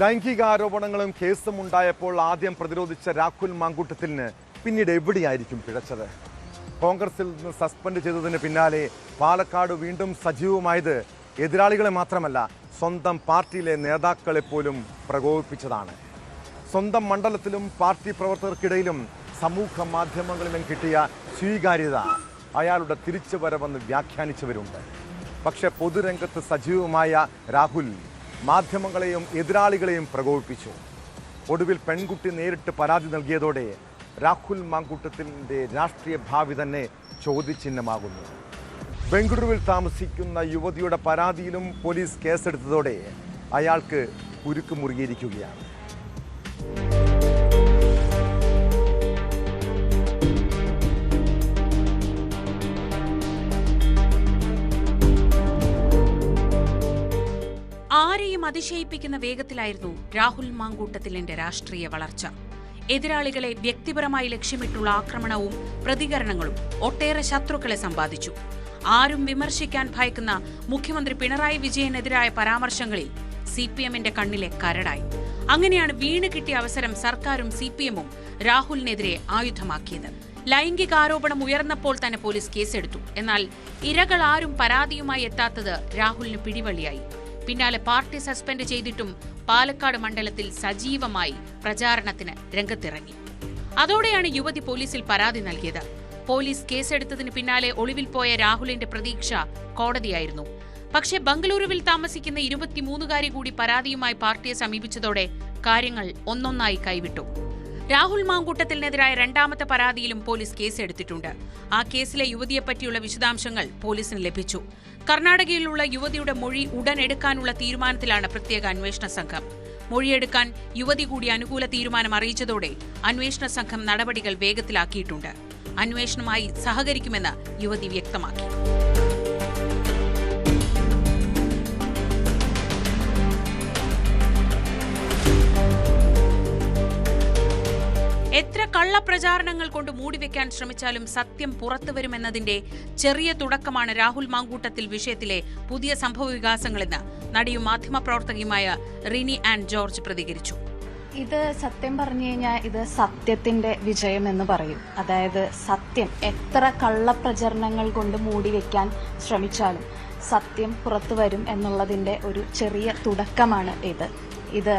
ലൈംഗികാരോപണങ്ങളും കേസും ഉണ്ടായപ്പോൾ ആദ്യം പ്രതിരോധിച്ച രാഹുൽ മാങ്കൂട്ടത്തിലിന് പിന്നീട് എവിടെയായിരിക്കും പിഴച്ചത്? കോൺഗ്രസിൽ നിന്ന് സസ്പെൻഡ് ചെയ്തതിന് പിന്നാലെ പാലക്കാട് വീണ്ടും സജീവമായത് എതിരാളികളെ മാത്രമല്ല, സ്വന്തം പാർട്ടിയിലെ നേതാക്കളെ പോലും പ്രകോപിപ്പിച്ചതാണ്. സ്വന്തം മണ്ഡലത്തിലും പാർട്ടി പ്രവർത്തകർക്കിടയിലും സമൂഹ മാധ്യമങ്ങളിലും കിട്ടിയ സ്വീകാര്യത അയാളുടെ തിരിച്ചുവരവെന്ന് വ്യാഖ്യാനിച്ചവരുണ്ട്. പക്ഷേ പൊതുരംഗത്ത് സജീവമായ രാഹുൽ മാധ്യമങ്ങളെയും എതിരാളികളെയും പ്രകോപിപ്പിച്ചു. ഒടുവിൽ പെൺകുട്ടി നേരിട്ട് പരാതി നൽകിയതോടെ രാഹുൽ മാങ്കൂട്ടത്തിൻ്റെ രാഷ്ട്രീയ ഭാവി തന്നെ ചോദ്യചിഹ്നമാകുന്നു. ബംഗളൂരുവിൽ താമസിക്കുന്ന യുവതിയുടെ പരാതിയിലും പോലീസ് കേസെടുത്തതോടെ അയാൾക്ക് കുരുക്ക് മുറുകിയിരിക്കുകയാണ്. ആരെയും അതിശയിപ്പിക്കുന്ന വേഗത്തിലായിരുന്നു രാഹുൽ മാങ്കൂട്ടത്തിലിന്റെ രാഷ്ട്രീയ വളർച്ച. എതിരാളികളെ വ്യക്തിപരമായി ലക്ഷ്യമിട്ടുള്ള ആക്രമണവും പ്രതികരണങ്ങളും ഒട്ടേറെ ശത്രുക്കളെ സമ്പാദിച്ചു. ആരും വിമർശിക്കാൻ ഭയക്കുന്ന മുഖ്യമന്ത്രി പിണറായി വിജയനെതിരായ പരാമർശങ്ങളിൽ സിപിഎമ്മിന്റെ കണ്ണിലെ കരടായി. അങ്ങനെയാണ് വീണ് കിട്ടിയ അവസരം സർക്കാരും സിപിഎമ്മും രാഹുലിനെതിരെ ആയുധമാക്കിയത്. ലൈംഗികാരോപണം ഉയർന്നപ്പോൾ തന്നെ പോലീസ് കേസെടുത്തു. എന്നാൽ ഇരകൾ ആരും പരാതിയുമായി എത്താത്തത് രാഹുലിന് പിടിവള്ളിയായി. പിന്നാലെ പാർട്ടി സസ്പെൻഡ് ചെയ്തിട്ടും പാലക്കാട് മണ്ഡലത്തിൽ സജീവമായി പ്രചാരണത്തിന് രംഗത്തിറങ്ങി. അതോടെയാണ് യുവതി പോലീസിൽ പരാതി നൽകിയത്. പോലീസ് കേസെടുത്തതിന് പിന്നാലെ ഒളിവിൽ പോയ രാഹുലിന്റെ പ്രതീക്ഷ കോടതിയായിരുന്നു. പക്ഷേ ബംഗളൂരുവിൽ താമസിക്കുന്ന 23-കാരി കൂടി പരാതിയുമായി പാർട്ടിയെ സമീപിച്ചതോടെ കാര്യങ്ങൾ ഒന്നൊന്നായി കൈവിട്ടു. രാഹുൽ മാങ്കൂട്ടത്തിനെതിരായ രണ്ടാമത്തെ പരാതിയിലും പോലീസ് കേസെടുത്തിട്ടുണ്ട്. ആ കേസിലെ യുവതിയെപ്പറ്റിയുള്ള വിശദാംശങ്ങൾ പോലീസിന് ലഭിച്ചു. കർണാടകയിലുള്ള യുവതിയുടെ മൊഴി ഉടൻ എടുക്കാനുള്ള തീരുമാനത്തിലാണ് പ്രത്യേക അന്വേഷണ സംഘം. മൊഴിയെടുക്കാൻ യുവതി കൂടി അനുകൂല തീരുമാനം അറിയിച്ചതോടെ അന്വേഷണ സംഘം നടപടികൾ വേഗത്തിലാക്കിയിട്ടുണ്ട്. അന്വേഷണവുമായി സഹകരിക്കുമെന്ന് യുവതി വ്യക്തമാക്കി. എത്ര കള്ളപ്രചാരണങ്ങൾ കൊണ്ട് മൂടിവെക്കാൻ ശ്രമിച്ചാലും സത്യം പുറത്തുവരുമെന്നതിന്റെ ചെറിയ തുടക്കമാണ് രാഹുൽ മാങ്കൂട്ടത്തിൽ വിഷയത്തിലെ പുതിയ സംഭവവികാസങ്ങളെന്ന് നടിയും മാധ്യമപ്രവർത്തകയുമായ റിനി ആൻ ജോർജ് പ്രതികരിച്ചു. ഇത് സത്യം പറഞ്ഞു കഴിഞ്ഞാൽ ഇത് സത്യത്തിന്റെ വിജയം എന്ന് പറയും. അതായത് സത്യം എത്ര കള്ളപ്രചരണങ്ങൾ കൊണ്ട് മൂടിവെക്കാൻ ശ്രമിച്ചാലും സത്യം പുറത്തു വരും എന്നുള്ളതിന്റെ ഒരു ചെറിയ തുടക്കമാണ് ഇത്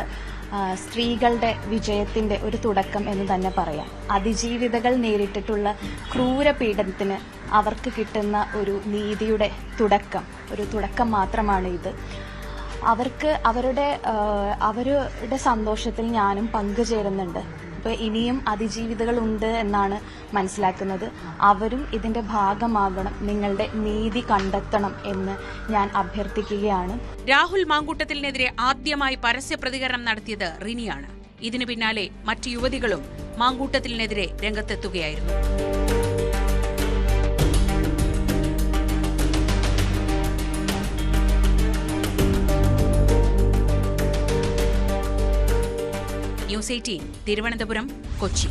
സ്ത്രീകളുടെ വിജയത്തിന്റെ ഒരു തുടക്കം എന്ന് തന്നെ പറയാം. അതിജീവിതകൾ നേരിട്ടിട്ടുള്ള ക്രൂരപീഡനത്തിന് അവർക്ക് കിട്ടുന്ന ഒരു നീതിയുടെ തുടക്കം മാത്രമാണ് ഇത്. അവർക്ക് അവരുടെ സന്തോഷത്തിൽ ഞാനും പങ്കുചേരുന്നുണ്ട്. ഇപ്പൊ ഇനിയും അതിജീവിതകൾ ഉണ്ട് എന്നാണ് മനസ്സിലാക്കുന്നത്. അവരും ഇതിന്റെ ഭാഗമാകണം, നിങ്ങളുടെ നീതി കണ്ടെത്തണം എന്ന് ഞാൻ അഭ്യർത്ഥിക്കുകയാണ്. രാഹുൽ മാങ്കൂട്ടത്തിനെതിരെ ആദ്യമായി പരസ്യ പ്രതികരണം നടത്തിയത് റിനിയാണ്. ഇതിനു പിന്നാലെ മറ്റു യുവതികളും മാങ്കൂട്ടത്തിനെതിരെ രംഗത്തെത്തുകയായിരുന്നു. ന്യൂസ് 18 തിരുവനന്തപുരം, കൊച്ചി.